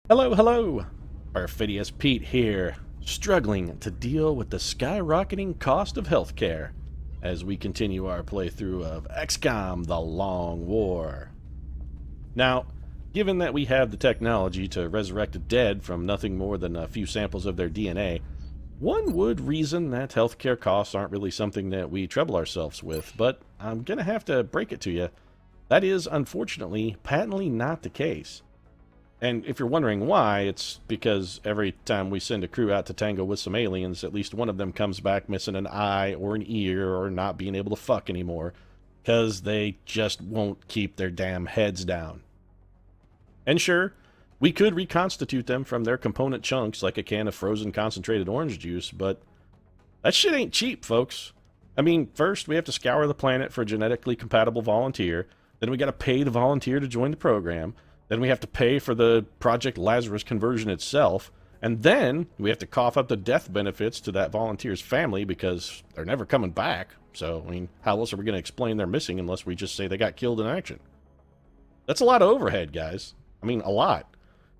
Hello, hello! Perfidious Pete here, struggling to deal with the skyrocketing cost of healthcare as we continue our playthrough of XCOM: The Long War. Now, given that we have the technology to resurrect the dead from nothing more than a few samples of their DNA, one would reason that healthcare costs aren't really something that we trouble ourselves with, but I'm gonna have to break it to you. That is, unfortunately, patently not the case. And if you're wondering why, it's because every time we send a crew out to tango with some aliens, at least one of them comes back missing an eye or an ear or not being able to fuck anymore, because they just won't keep their damn heads down. And sure, we could reconstitute them from their component chunks like a can of frozen concentrated orange juice, but that shit ain't cheap, folks. I mean, first we have to scour the planet for a genetically compatible volunteer, then we gotta pay the volunteer to join the program, then we have to pay for the Project Lazarus conversion itself, and then we have to cough up the death benefits to that volunteer's family because they're never coming back. So, I mean, how else are we going to explain they're missing unless we just say they got killed in action? That's a lot of overhead, guys. I mean, a lot.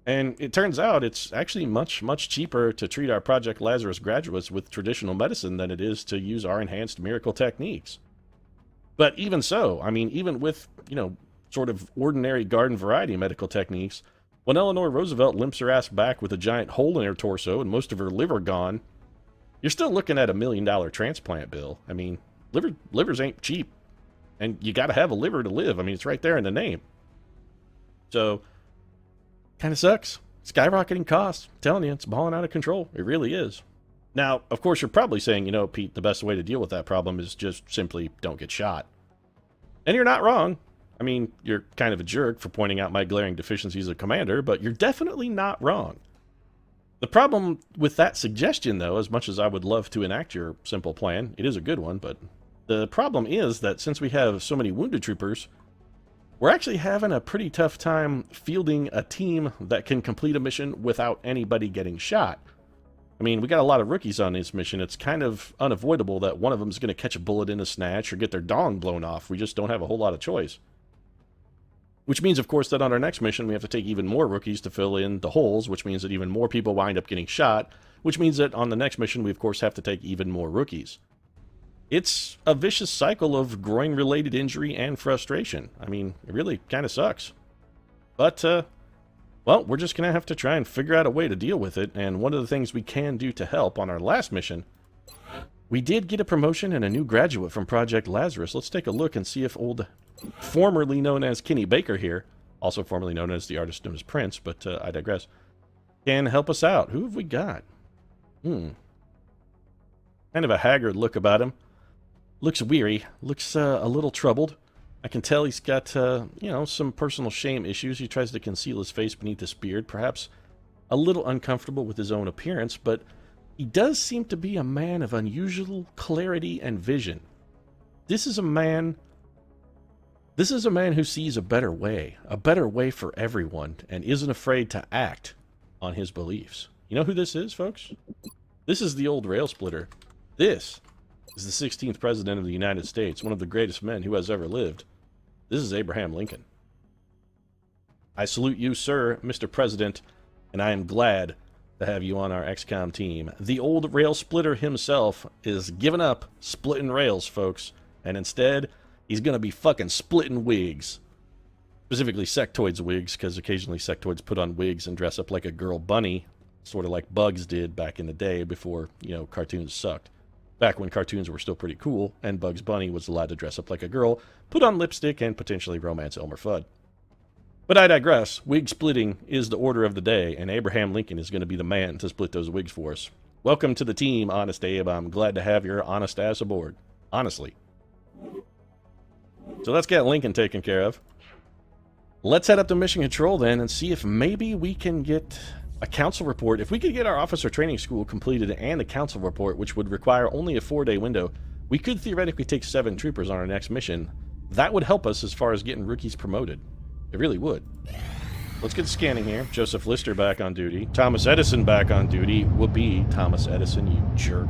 And it turns out it's actually much, much cheaper to treat our Project Lazarus graduates with traditional medicine than it is to use our enhanced miracle techniques. But even so, I mean, even with, sort of ordinary garden variety medical techniques, when Eleanor Roosevelt limps her ass back with a giant hole in her torso and most of her liver gone, you're still looking at $1 million transplant bill. I mean, livers ain't cheap, and you gotta have a liver to live. I mean, it's right there in the name. So, kind of sucks. Skyrocketing costs. I'm telling you, it's balling out of control. It really is. Now, of course, you're probably saying, Pete, the best way to deal with that problem is just simply don't get shot. And you're not wrong. I mean, you're kind of a jerk for pointing out my glaring deficiencies as a commander, but you're definitely not wrong. The problem with that suggestion, though, as much as I would love to enact your simple plan, it is a good one, but the problem is that since we have so many wounded troopers, we're actually having a pretty tough time fielding a team that can complete a mission without anybody getting shot. I mean, we got a lot of rookies on this mission. It's kind of unavoidable that one of them is going to catch a bullet in a snatch or get their dong blown off. We just don't have a whole lot of choice. Which means, of course, that on our next mission, we have to take even more rookies to fill in the holes, which means that even more people wind up getting shot, which means that on the next mission, we, of course, have to take even more rookies. It's a vicious cycle of groin-related injury and frustration. I mean, it really kind of sucks. But, well, we're just going to have to try and figure out a way to deal with it, and one of the things we can do to help on our last mission, we did get a promotion and a new graduate from Project Lazarus. Let's take a look and see if old, formerly known as Kenny Baker here, also formerly known as the artist known as Prince, but I digress, can help us out. Who have we got? Kind of a haggard look about him. Looks weary. Looks a little troubled. I can tell he's got, some personal shame issues. He tries to conceal his face beneath his beard, perhaps a little uncomfortable with his own appearance, but he does seem to be a man of unusual clarity and vision. This is a man who sees a better way for everyone, and isn't afraid to act on his beliefs. You know who this is, folks? This is the old rail splitter. This is the 16th President of the United States, one of the greatest men who has ever lived. This is Abraham Lincoln. I salute you, sir, Mr. President, and I am glad to have you on our XCOM team. The old rail splitter himself is giving up splitting rails, folks, and instead, he's going to be fucking splitting wigs. Specifically sectoids wigs, because occasionally sectoids put on wigs and dress up like a girl bunny, sort of like Bugs did back in the day before, cartoons sucked. Back when cartoons were still pretty cool, and Bugs Bunny was allowed to dress up like a girl, put on lipstick, and potentially romance Elmer Fudd. But I digress. Wig splitting is the order of the day, and Abraham Lincoln is going to be the man to split those wigs for us. Welcome to the team, Honest Abe. I'm glad to have your honest ass aboard. Honestly. So let's get Lincoln taken care of. Let's head up to Mission Control then and see if maybe we can get a council report. If we could get our officer training school completed and the council report, which would require only a 4-day window, we could theoretically take 7 troopers on our next mission. That would help us as far as getting rookies promoted. It really would. Let's get scanning here. Joseph Lister back on duty. Thomas Edison back on duty. Whoopee, Thomas Edison, you jerk.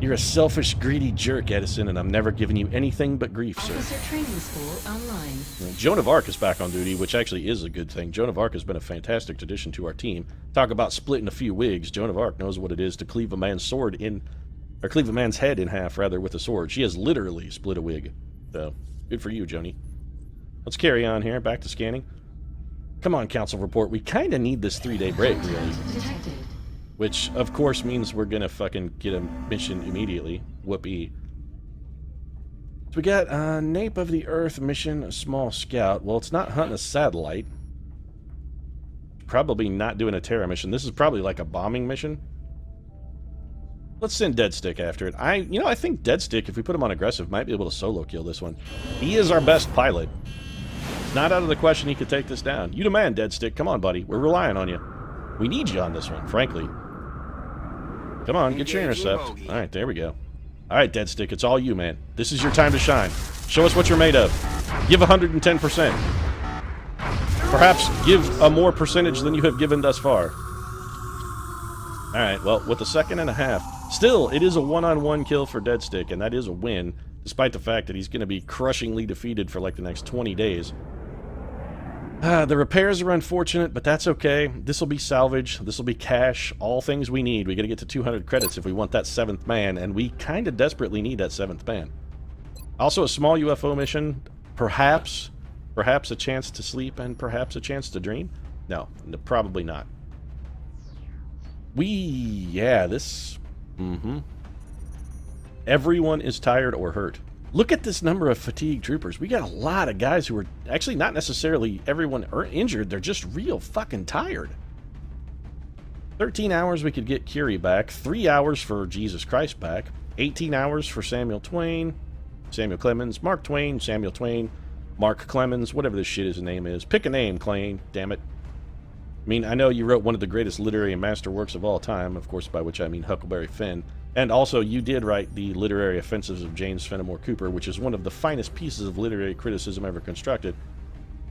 You're a selfish, greedy jerk, Edison, and I'm never giving you anything but grief, sir. Officer training school online. Joan of Arc is back on duty, which actually is a good thing. Joan of Arc has been a fantastic addition to our team. Talk about splitting a few wigs. Joan of Arc knows what it is to cleave a man's sword in, or cleave a man's head in half, rather, with a sword. She has literally split a wig. So, good for you, Joni. Let's carry on here. Back to scanning. Come on, Council Report. We kind of need this 3-day break, really. Detected. Which, of course, means we're gonna fucking get a mission immediately. Whoopee. So we got Nape of the Earth mission, a small scout. Well, it's not hunting a satellite. Probably not doing a Terra mission. This is probably like a bombing mission. Let's send Deadstick after it. I think Deadstick, if we put him on aggressive, might be able to solo kill this one. He is our best pilot. It's not out of the question he could take this down. You demand, Deadstick. Come on, buddy. We're relying on you. We need you on this one, frankly. Come on, get your intercept. Alright, there we go. Alright, Deadstick, it's all you, man. This is your time to shine. Show us what you're made of. Give 110%. Perhaps give a more percentage than you have given thus far. Alright, well, with a second and a half. Still, it is a one-on-one kill for Deadstick, and that is a win, despite the fact that he's going to be crushingly defeated for like the next 20 days. The repairs are unfortunate, but that's okay. This will be salvage. This will be cash. All things we need. We got to get to 200 credits if we want that 7th man, and we kind of desperately need that 7th man. Also, a small UFO mission. Perhaps a chance to sleep and perhaps a chance to dream. No, probably not. Everyone is tired or hurt. Look at this number of fatigued troopers. We got a lot of guys who are actually not necessarily everyone injured. They're just real fucking tired. 13 hours we could get Curie back. 3 hours for Jesus Christ back. 18 hours for Samuel Clemens, Mark Twain, Samuel Twain, Mark Clemens, whatever this shit his name is. Pick a name, Clay, damn it. I mean, I know you wrote one of the greatest literary masterworks of all time, of course, by which I mean Huckleberry Finn. And also, you did write the Literary Offenses of James Fenimore Cooper, which is one of the finest pieces of literary criticism ever constructed.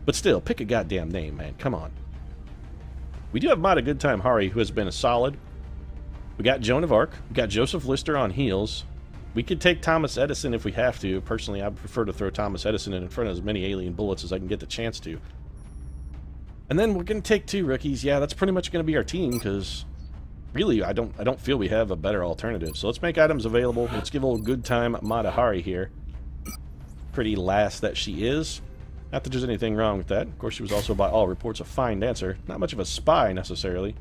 But still, pick a goddamn name, man. Come on. We do have Mata Goodtime Hari, who has been a solid. We got Joan of Arc. We got Joseph Lister on heels. We could take Thomas Edison if we have to. Personally, I prefer to throw Thomas Edison in front of as many alien bullets as I can get the chance to. And then we're going to take 2 rookies. Yeah, that's pretty much going to be our team, because really, I don't feel we have a better alternative. So let's make items available. Let's give old good time Mata Hari here. Pretty lass that she is. Not that there's anything wrong with that. Of course, she was also, by all reports, a fine dancer. Not much of a spy, necessarily.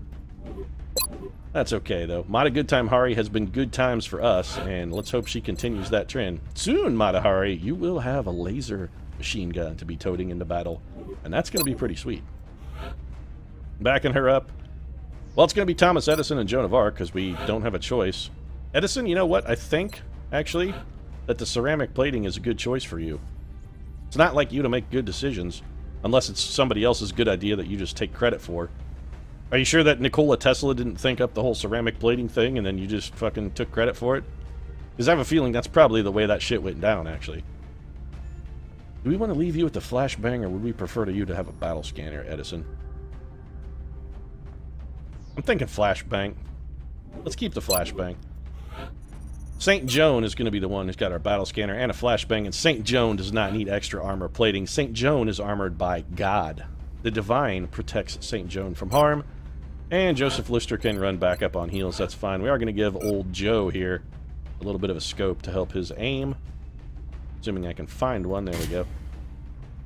That's okay, though. Mata Goodtime Hari has been good times for us, and let's hope she continues that trend. Soon, Mata Hari, you will have a laser machine gun to be toting into battle, and that's going to be pretty sweet. Backing her up. Well, it's going to be Thomas Edison and Joan of Arc, because we don't have a choice. Edison, you know what? I think, actually, that the ceramic plating is a good choice for you. It's not like you to make good decisions, unless it's somebody else's good idea that you just take credit for. Are you sure that Nikola Tesla didn't think up the whole ceramic plating thing, and then you just fucking took credit for it? Because I have a feeling that's probably the way that shit went down, actually. Do we want to leave you with the flashbang, or would we prefer to you to have a battle scanner, Edison? I'm thinking flashbang. Let's keep the flashbang. St. Joan is going to be the one who's got our battle scanner and a flashbang, and St. Joan does not need extra armor plating. St. Joan is armored by God. The Divine protects St. Joan from harm, and Joseph Lister can run back up on heels. That's fine. We are going to give old Joe here a little bit of a scope to help his aim. Assuming I can find one. There we go.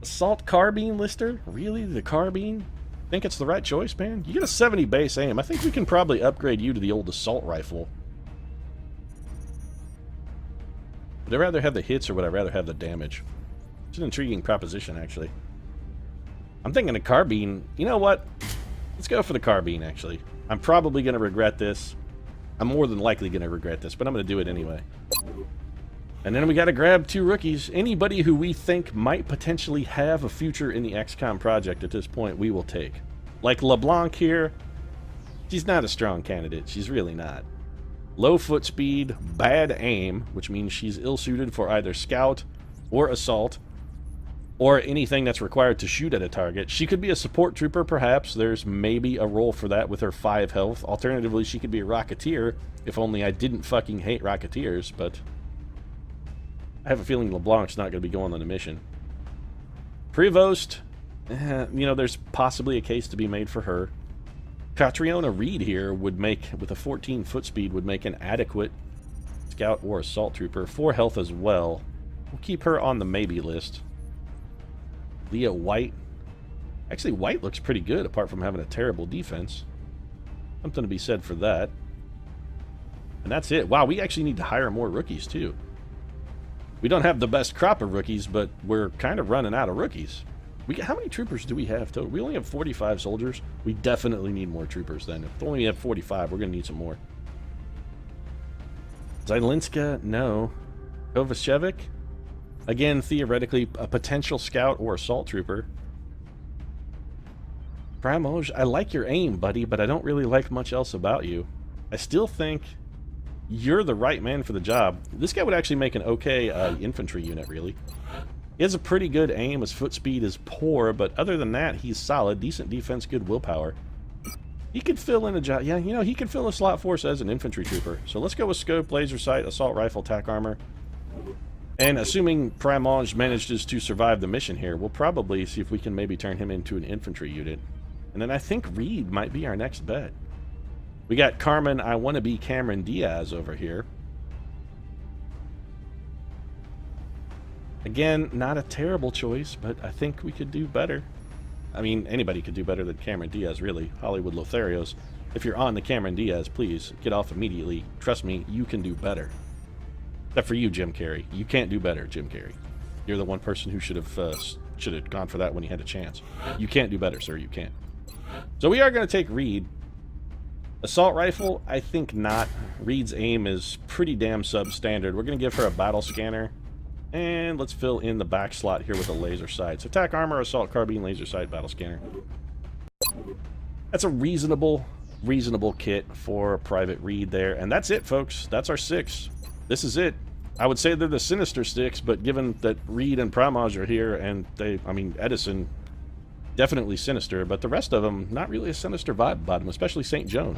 Assault carbine, Lister? Really? The carbine? Think it's the right choice, man? You get a 70 base aim. I think we can probably upgrade you to the old assault rifle. Would I rather have the hits, or would I rather have the damage? It's an intriguing proposition, actually. I'm thinking a carbine. You know what? Let's go for the carbine, actually. I'm probably going to regret this. I'm more than likely going to regret this, but I'm going to do it anyway. And then we got to grab 2 rookies. Anybody who we think might potentially have a future in the XCOM project at this point, we will take. Like LeBlanc here. She's not a strong candidate. She's really not. Low foot speed, bad aim, which means she's ill-suited for either scout or assault. or anything that's required to shoot at a target. She could be a support trooper, perhaps. There's maybe a role for that with her 5 health. Alternatively, she could be a Rocketeer, if only I didn't fucking hate Rocketeers, but I have a feeling LeBlanc's not going to be going on a mission. Prevost, you know, there's possibly a case to be made for her. Catriona Reed here would make, with a 14 foot speed, would make an adequate scout or assault trooper. 4 health as well. We'll keep her on the maybe list. Leah White. Actually, White looks pretty good, apart from having a terrible defense. Something to be said for that. And that's it. Wow, we actually need to hire more rookies, too. We don't have the best crop of rookies, but we're kind of running out of rookies. How many troopers do we have total? We only have 45 soldiers. We definitely need more troopers then. If only we have 45, we're going to need some more. Zylinska, no. Kovacevic? Again, theoretically, a potential scout or assault trooper. Primoj, I like your aim, buddy, but I don't really like much else about you. I still think you're the right man for the job. This guy would actually make an okay infantry unit, really. He has a pretty good aim. His foot speed is poor, but other than that, he's solid. Decent defense, good willpower. He could fill in a job. Yeah, you know, he could fill a slot for us as an infantry trooper. So let's go with scope, laser sight, assault rifle, tack armor. And assuming Primage manages to survive the mission here, we'll probably see if we can maybe turn him into an infantry unit. And then I think Reed might be our next bet. We got Carmen, I want to be Cameron Diaz over here. Again, not a terrible choice, but I think we could do better. I mean, anybody could do better than Cameron Diaz, really. Hollywood Lotharios. If you're on the Cameron Diaz, please get off immediately. Trust me, you can do better. Except for you, Jim Carrey. You can't do better, Jim Carrey. You're the one person who should have gone for that when he had a chance. You can't do better, sir. You can't. So we are going to take Reed. Assault rifle, I think not. Reed's aim is pretty damn substandard. We're going to give her a battle scanner. And let's fill in the back slot here with a laser sight. So attack armor, assault carbine, laser sight, battle scanner. That's a reasonable kit for Private Reed there. And that's it, folks. That's our 6. This is it. I would say they're the sinister 6, but given that Reed and Primage are here, and Edison, definitely sinister, but the rest of them, not really a sinister vibe about them, especially St. Joan.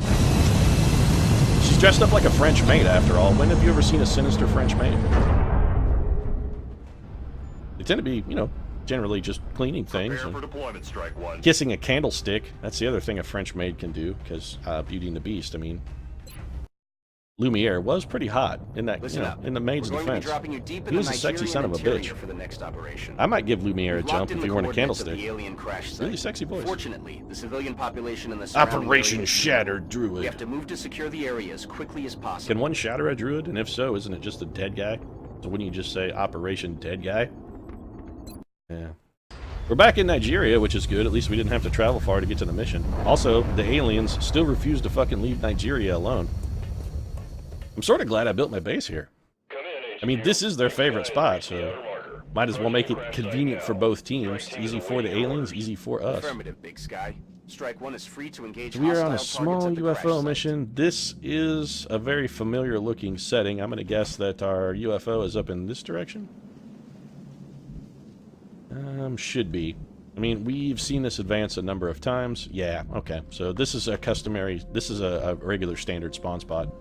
She's dressed up like a French maid, after all. When have you ever seen a sinister French maid? They tend to be, you know, generally just cleaning things. And kissing a candlestick. That's the other thing a French maid can do, because Beauty and the Beast, I mean. Lumiere was pretty hot in that, in the maid's defense. He was a sexy son of a bitch. I might give Lumiere a jump if he weren't a candlestick. Really sexy voice. Fortunately, the civilian population in the Operation Shatter Druid. We have to move to secure the area as quickly as possible. Can one shatter a druid? And if so, isn't it just a dead guy? So wouldn't you just say Operation Dead Guy? Yeah. We're back in Nigeria, which is good. At least we didn't have to travel far to get to the mission. Also, the aliens still refuse to fucking leave Nigeria alone. I'm sort of glad I built my base here. I mean, this is their favorite spot, so might as well make it convenient for both teams. Easy for the aliens, easy for us. Affirmative, Big Sky. Strike 1 is free to engage. So we are on a small UFO mission. This is a very familiar looking setting. I'm going to guess that our UFO is up in this direction. Should be. I mean, we've seen this advance a number of times. Yeah, okay. So this is a regular standard spawn spot.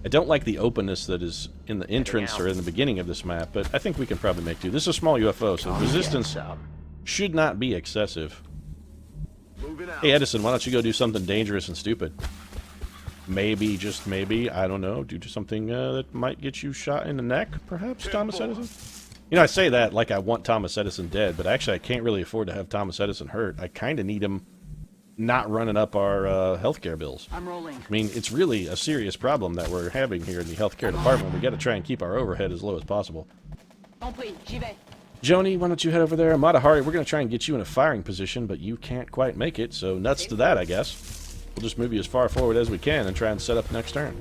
I don't like the openness that is in the entrance or in the beginning of this map, but I think we can probably make do. This is a small UFO, so resistance should not be excessive. Hey, Edison, why don't you go do something dangerous and stupid? Maybe, just maybe, I don't know, do something that might get you shot in the neck, perhaps, Thomas Edison? You know, I say that like I want Thomas Edison dead, but actually I can't really afford to have Thomas Edison hurt. I kind of need him not running up our healthcare bills. I'm rolling. I mean, it's really a serious problem that we're having here in the healthcare department. We got to try and keep our overhead as low as possible. Joni, why don't you head over there? Matahari, we're going to try and get you in a firing position, but you can't quite make it, so nuts to that, I guess. We'll just move you as far forward as we can and try and set up next turn.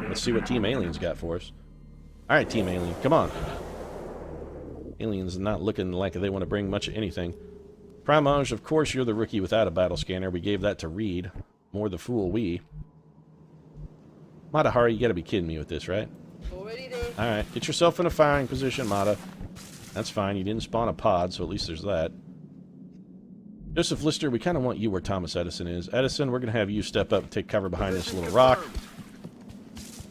Let's see what Team Alien's got for us. Alright, Team Alien, come on. Alien's not looking like they want to bring much of anything. Primage, of course you're the rookie without a battle scanner. We gave that to Reed. More the fool we. Matahari, you gotta be kidding me with this, right? Alright, get yourself in a firing position, Mata. That's fine. You didn't spawn a pod, so at least there's that. Joseph Lister, we kind of want you where Thomas Edison is. Edison, we're going to have you step up and take cover behind this little rock.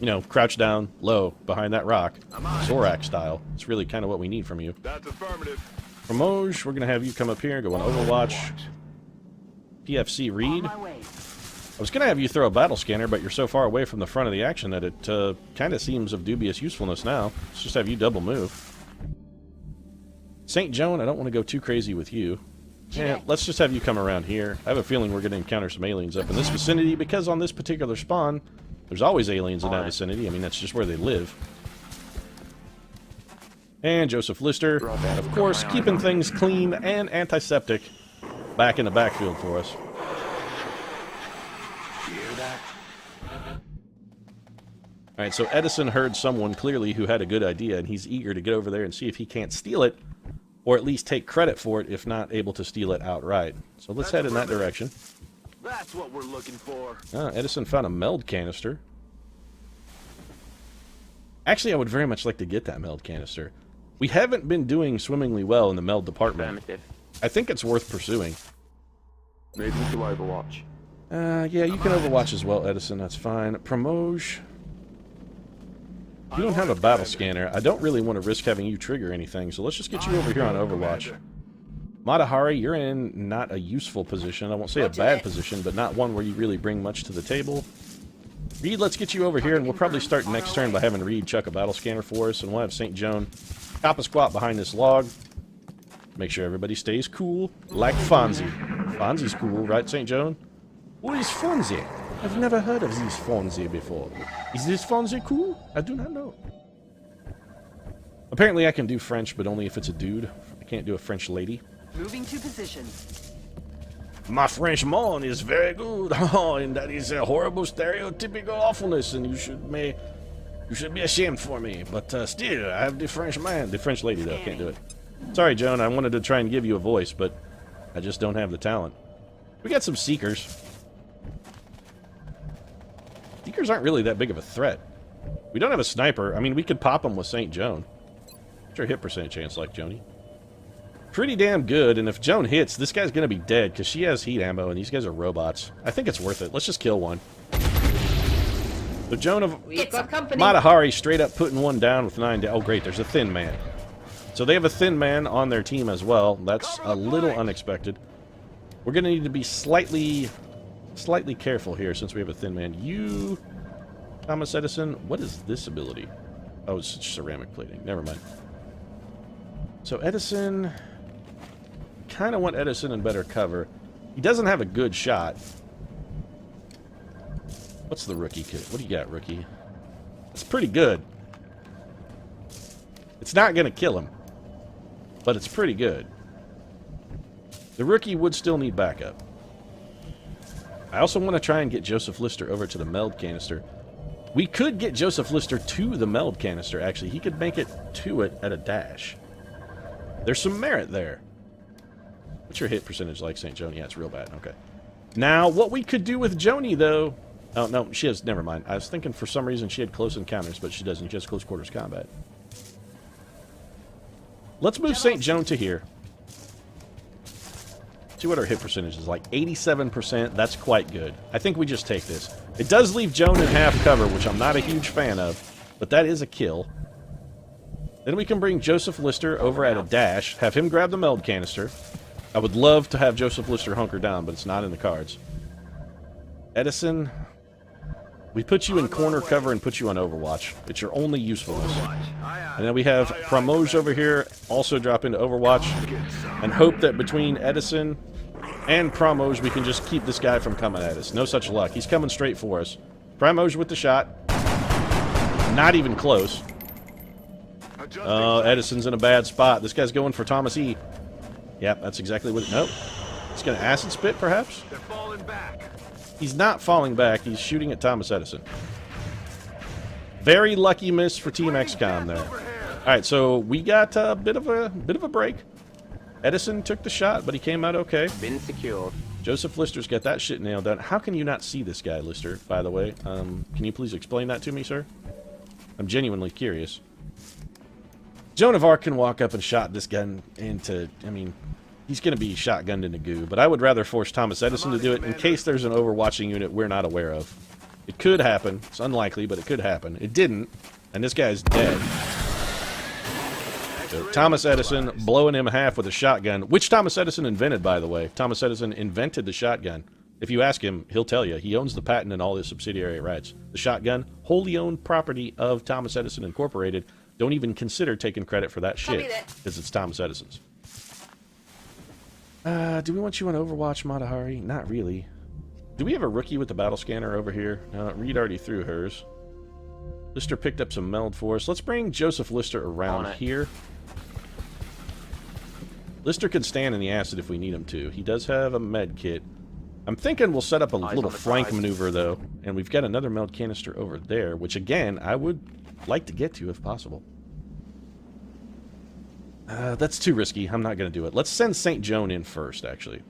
You know, crouch down low behind that rock. Zorak style. It's really kind of what we need from you. That's affirmative. Promoj, we're going to have you come up here and go on Overwatch. PFC Reed. I was going to have you throw a battle scanner, but you're so far away from the front of the action that it kind of seems of dubious usefulness now. Let's just have you double move. St. Joan, I don't want to go too crazy with you. Yeah, let's just have you come around here. I have a feeling we're going to encounter some aliens up in this vicinity, because on this particular spawn, there's always aliens in that vicinity. I mean, that's just where they live. And Joseph Lister, of course, keeping things clean and antiseptic back in the backfield for us. Alright, so Edison heard someone clearly who had a good idea, and he's eager to get over there and see if he can't steal it, or at least take credit for it if not able to steal it outright. So let's head in that direction. That's what we're looking for. Edison found a meld canister. Actually, I would very much like to get that meld canister. We haven't been doing swimmingly well in the meld department. I think it's worth pursuing. Maybe to Overwatch. Yeah, you can Overwatch as well, Edison. That's fine. Promoj. You don't have a battle scanner. I don't really want to risk having you trigger anything, so let's just get you over here on Overwatch. Matahari, you're in not a useful position. I won't say a bad position, but not one where you really bring much to the table. Reed, let's get you over here, and we'll probably start next turn by having Reed chuck a battle scanner for us, and we'll have St. Joan cop a squat behind this log. Make sure everybody stays cool, like Fonzie. Fonzie's cool, right, St. Joan? Who is Fonzie? I've never heard of this Fonzie before. Is this Fonzie cool? I do not know. Apparently I can do French, but only if it's a dude. I can't do a French lady. Moving to position. My Frenchman is very good. Oh, and that is a horrible stereotypical awfulness, and you should be ashamed for me. But still, I have the French man. The French lady, though, can't do it. Sorry, Joan, I wanted to try and give you a voice, but I just don't have the talent. We got some Seekers. Seekers aren't really that big of a threat. We don't have a sniper. I mean, we could pop them with St. Joan. What's your hit percent chance like, Joni? Pretty damn good, and if Joan hits, this guy's going to be dead, because she has heat ammo, and these guys are robots. I think it's worth it. Let's just kill one. So Joan of Matahari straight up putting one down with 9 down. Oh, great, there's a thin man. So they have a thin man on their team as well. That's a little unexpected. We're going to need to be slightly careful here since we have a thin man. You, Thomas Edison, what is this ability? Oh, it's ceramic plating. Never mind. So Edison, kind of want Edison in better cover. He doesn't have a good shot. What's the rookie kit? What do you got, rookie? It's pretty good. It's not going to kill him, but it's pretty good. The rookie would still need backup. I also want to try and get Joseph Lister over to the meld canister. We could get Joseph Lister to the meld canister, actually. He could make it to it at a dash. There's some merit there. What's your hit percentage like, St. Joni? Yeah, it's real bad. Okay. Now, what we could do with Joni, though... Oh, no, she has... Never mind. I was thinking for some reason she had close encounters, but she doesn't. She has close quarters combat. Let's move St. Joan to here. See what our hit percentage is like. 87%. That's quite good. I think we just take this. It does leave Joan in half cover, which I'm not a huge fan of, but that is a kill. Then we can bring Joseph Lister over at a dash, have him grab the meld canister. I would love to have Joseph Lister hunker down, but it's not in the cards. Edison, we put you in corner cover and put you on Overwatch. It's your only usefulness. And then we have Promoj over here, also drop into Overwatch, and hope that between Edison and Promoj we can just keep this guy from coming at us. No such luck. He's coming straight for us. Promoj with the shot. Not even close. Edison's in a bad spot. This guy's going for Thomas E. Yep, that's exactly what... Nope. He's going to acid spit, perhaps? They're falling back. He's not falling back. He's shooting at Thomas Edison. Very lucky miss for Team XCOM there. Alright, so we got a bit of a break. Edison took the shot, but he came out okay. Been secured. Joseph Lister's got that shit nailed down. How can you not see this guy, Lister, by the way? Can you please explain that to me, sir? I'm genuinely curious. Joan of Arc can walk up and shot this gun into... I mean, he's going to be shotgunned into goo, but I would rather force Thomas Edison to do it in case there's an overwatching unit we're not aware of. It could happen. It's unlikely, but it could happen. It didn't, and this guy's dead. So Thomas Edison blowing him half with a shotgun, which Thomas Edison invented, by the way. Thomas Edison invented the shotgun. If you ask him, he'll tell you. He owns the patent and all his subsidiary rights. The shotgun, wholly owned property of Thomas Edison Incorporated. Don't even consider taking credit for that shit, because it's Thomas Edison's. Do we want you on Overwatch, Matahari? Not really. Do we have a rookie with the battle scanner over here? No, Reed already threw hers. Lister picked up some meld for us. Let's bring Joseph Lister around here. Lister can stand in the acid if we need him to. He does have a med kit. I'm thinking we'll set up a little flank maneuver, though. And we've got another meld canister over there, which, again, I would like to get to if possible. That's too risky. I'm not going to do it. Let's send St. Joan in first, actually.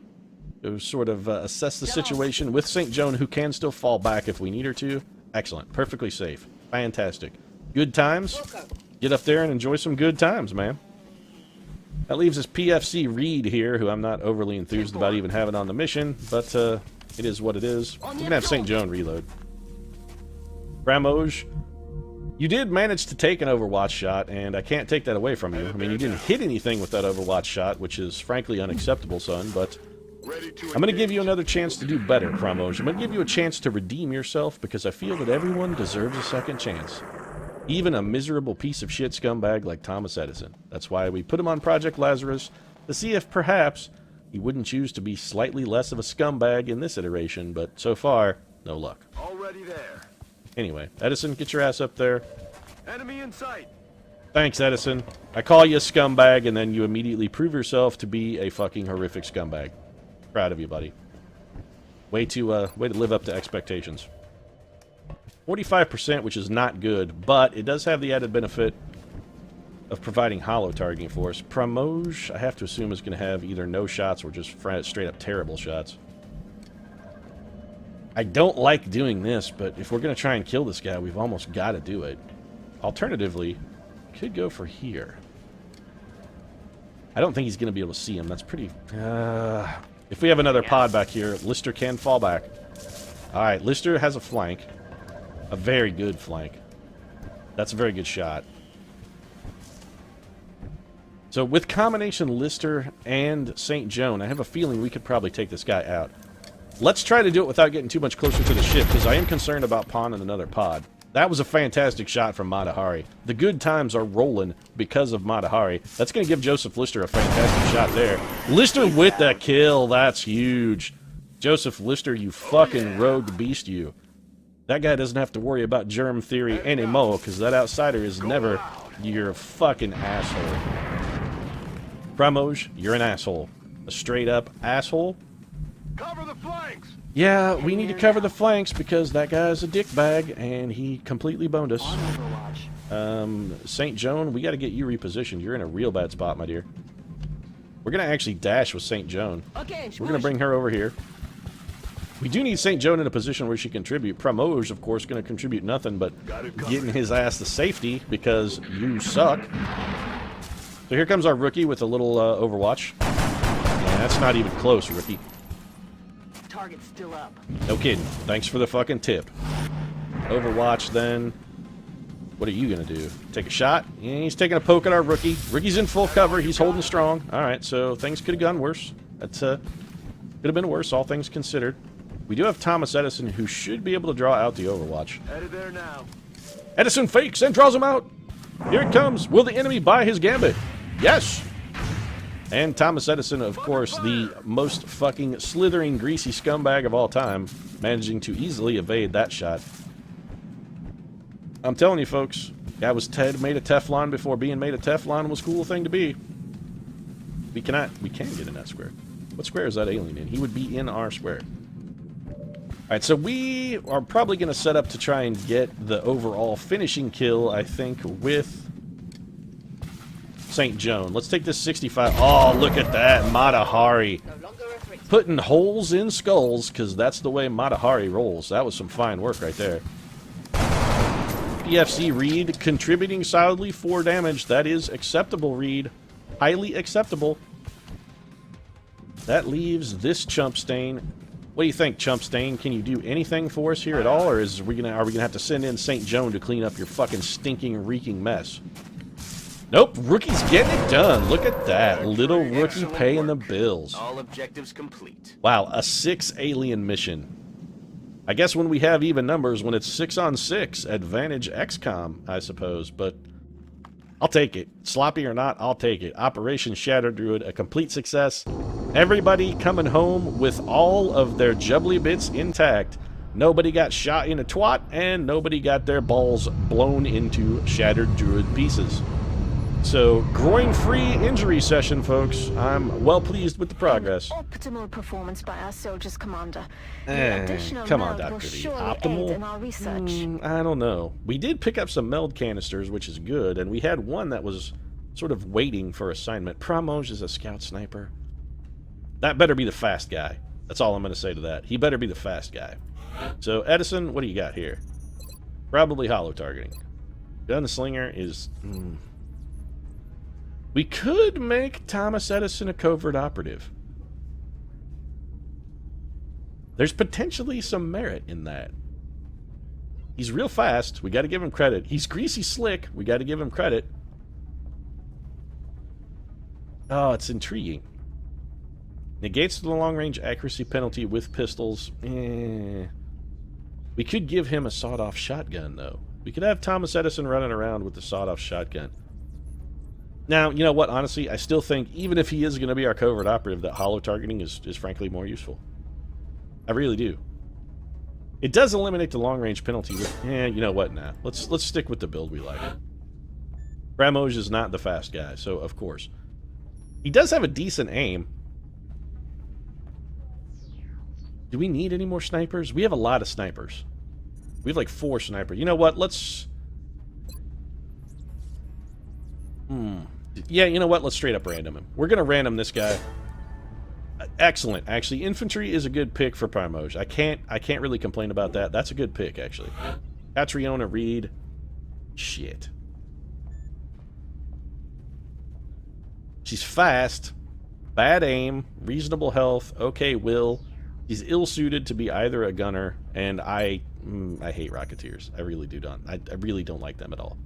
To sort of assess the situation with St. Joan, who can still fall back if we need her to. Excellent. Perfectly safe. Fantastic. Good times. Get up there and enjoy some good times, man. That leaves us PFC Reed here, who I'm not overly enthused about even having on the mission, but it is what it is. We're going to have St. Joan reload. Bramoj, you did manage to take an Overwatch shot, and I can't take that away from you. I mean, you didn't hit anything with that Overwatch shot, which is frankly unacceptable, son, but I'm going to give you another chance to do better, Bramoj. I'm going to give you a chance to redeem yourself, because I feel that everyone deserves a second chance. Even a miserable piece of shit scumbag like Thomas Edison. That's why we put him on Project Lazarus, to see if perhaps he wouldn't choose to be slightly less of a scumbag in this iteration, but so far, no luck. Already there. Anyway, Edison, get your ass up there. Enemy in sight. Thanks, Edison. I call you a scumbag, and then you immediately prove yourself to be a fucking horrific scumbag. Proud of you, buddy. Way to live up to expectations. 45%, which is not good, but it does have the added benefit of providing hollow targeting for us. Pramoj, I have to assume, is going to have either no shots or just straight up terrible shots. I don't like doing this, but if we're going to try and kill this guy, we've almost got to do it. Alternatively, we could go for here. I don't think he's going to be able to see him. That's pretty... if we have another pod back here, Lister can fall back. Alright, Lister has a flank. A very good flank. That's a very good shot. So with combination Lister and St. Joan, I have a feeling we could probably take this guy out. Let's try to do it without getting too much closer to the ship, because I am concerned about pawning another pod. That was a fantastic shot from Matahari. The good times are rolling because of Matahari. That's going to give Joseph Lister a fantastic shot there. Lister with the kill. That's huge. Joseph Lister, you fucking rogue beast, you. That guy doesn't have to worry about germ theory anymore, because that outsider is never your fucking asshole. Pramoj, you're an asshole. A straight-up asshole. Cover the flanks. Yeah, we need to cover the flanks, because that guy's a dickbag, and he completely boned us. St. Joan, we got to get you repositioned. You're in a real bad spot, my dear. We're going to actually dash with St. Joan. Okay, We're going to bring her over here. We do need St. Joan in a position where she can contribute. Pramoj, of course, going to contribute nothing but getting his ass to safety because you suck. So here comes our rookie with a little Overwatch. Yeah, that's not even close, rookie. Target's still up. No kidding. Thanks for the fucking tip. Overwatch, then. What are you going to do? Take a shot? Yeah, he's taking a poke at our rookie. Rookie's in full cover. He's holding strong. Alright, so things could have gone worse. That's, could have been worse, all things considered. We do have Thomas Edison, who should be able to draw out the Overwatch. Headed there now. Edison fakes and draws him out. Here it comes. Will the enemy buy his gambit? Yes! And Thomas Edison, of course, the most fucking slithering, greasy scumbag of all time, managing to easily evade that shot. I'm telling you, folks, guy was made of Teflon before being made of Teflon was a cool thing to be. We can get in that square. What square is that alien in? He would be in our square. Alright, so we are probably going to set up to try and get the overall finishing kill, I think, with St. Joan. Let's take this 65. Oh, look at that. Matahari. Putting holes in skulls, because that's the way Matahari rolls. That was some fine work right there. EFC Reed contributing solidly 4 damage. That is acceptable, Reed. Highly acceptable. That leaves this Chump Stain. What do you think, Chump Stain? Can you do anything for us here at all, or are we gonna have to send in St. Joan to clean up your fucking stinking, reeking mess? Nope, Rookie's getting it done. Look at that. Little Rookie paying the bills. All objectives complete. Wow, a 6 alien mission. I guess when we have even numbers, when it's 6 on 6, advantage XCOM, I suppose, but I'll take it. Sloppy or not, I'll take it. Operation Shadow Druid, a complete success. Everybody coming home with all of their jubbly bits intact. Nobody got shot in a twat, and nobody got their balls blown into Shattered Druid pieces. So, groin-free injury session, folks. I'm well pleased with the progress. Optimal performance by our soldiers, Commander. Come on, Dr. D. Optimal? In our research. I don't know. We did pick up some meld canisters, which is good, and we had one that was sort of waiting for assignment. Pramoj is a scout sniper. That better be the fast guy. That's all I'm going to say to that. He better be the fast guy. So, Edison, what do you got here? Probably hollow targeting. Gunslinger is... We could make Thomas Edison a covert operative. There's potentially some merit in that. He's real fast. We got to give him credit. He's greasy slick. We got to give him credit. Oh, it's intriguing. Negates the long-range accuracy penalty with pistols. We could give him a sawed-off shotgun, though. We could have Thomas Edison running around with the sawed-off shotgun. Now, you know what? Honestly, I still think, even if he is going to be our covert operative, that hollow targeting is frankly more useful. I really do. It does eliminate the long-range penalty. You know what? Now let's stick with the build we like. Pramoj is not the fast guy, so of course. He does have a decent aim. Do we need any more snipers? We have a lot of snipers. We have like 4 snipers. You know what? Let's... Yeah, you know what? Let's straight up random him. We're going to random this guy. Excellent. Actually, infantry is a good pick for Pramoj. I can't really complain about that. That's a good pick, actually. Catriona Reed. Shit. She's fast. Bad aim. Reasonable health. Okay, will. He's ill-suited to be either a gunner, and I hate Rocketeers. I really do. I really don't like them at all.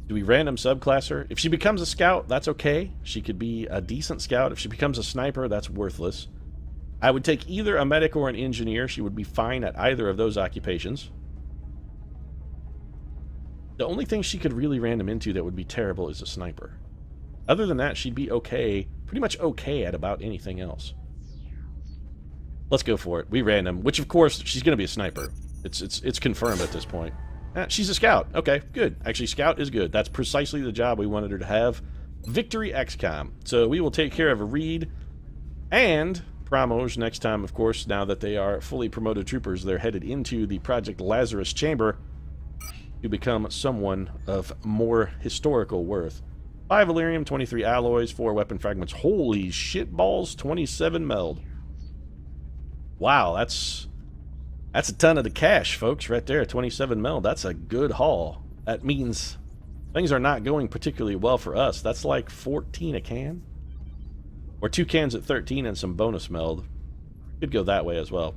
Do we random subclass her? If she becomes a scout, that's okay. She could be a decent scout. If she becomes a sniper, that's worthless. I would take either a medic or an engineer. She would be fine at either of those occupations. The only thing she could really random into that would be terrible is a sniper. Other than that, she'd be okay, pretty much okay at about anything else. Let's go for it. We random, which of course, she's going to be a sniper. It's confirmed at this point. She's a scout. Okay, good. Actually, scout is good. That's precisely the job we wanted her to have. Victory XCOM. So we will take care of a Reed and Pramoj next time, of course. Now that they are fully promoted troopers, they're headed into the Project Lazarus chamber to become someone of more historical worth. 5 Valyrium, 23 alloys, 4 weapon fragments. Holy shit balls, 27 meld. Wow, that's a ton of the cash, folks, right there. 27 mil. That's a good haul. That means things are not going particularly well for us. That's like 14 a can. Or 2 cans at 13 and some bonus meld. Could go that way as well.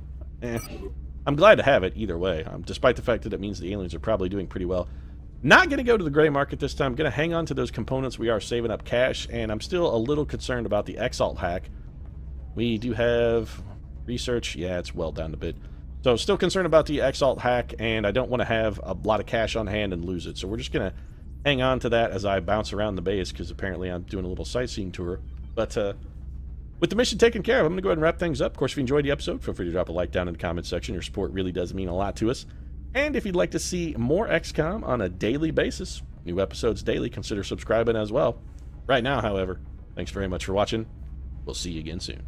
I'm glad to have it either way, despite the fact that it means the aliens are probably doing pretty well. Not going to go to the gray market this time. I'm going to hang on to those components. We are saving up cash, and I'm still a little concerned about the Exalt hack. We do have research. Yeah, it's well down a bit. So still concerned about the Exalt hack, and I don't want to have a lot of cash on hand and lose it. So we're just going to hang on to that as I bounce around the base, because apparently I'm doing a little sightseeing tour. But with the mission taken care of, I'm going to go ahead and wrap things up. Of course, if you enjoyed the episode, feel free to drop a like down in the comment section. Your support really does mean a lot to us. And if you'd like to see more XCOM on a daily basis, new episodes daily, consider subscribing as well. Right now, however, thanks very much for watching. We'll see you again soon.